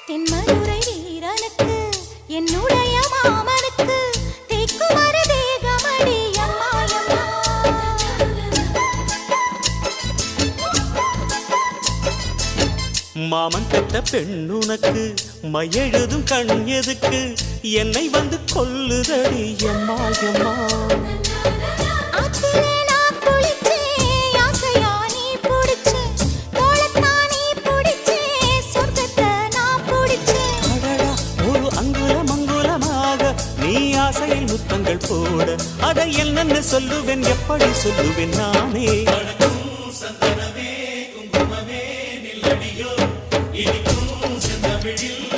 தென்மதுரை வீரனுக்கு என்னுடைய மாமனுக்கு தேக்குமர தேகமடி அம்மா அம்மா. மாமன் பெற்ற பெண்ணுனக்கு மையெழுதும் கண் எதுக்கு என்னை வந்து கொல்லுதடி அம்மா அம்மா. ஆசையில் முத்தங்கள் போட அதை என்னன்னு சொல்லுவேன் எப்படி சொல்லுவேன் நானே. சந்தனமே குங்குமமே நில்லடியோ இனிக்கும் செந்தமிழில்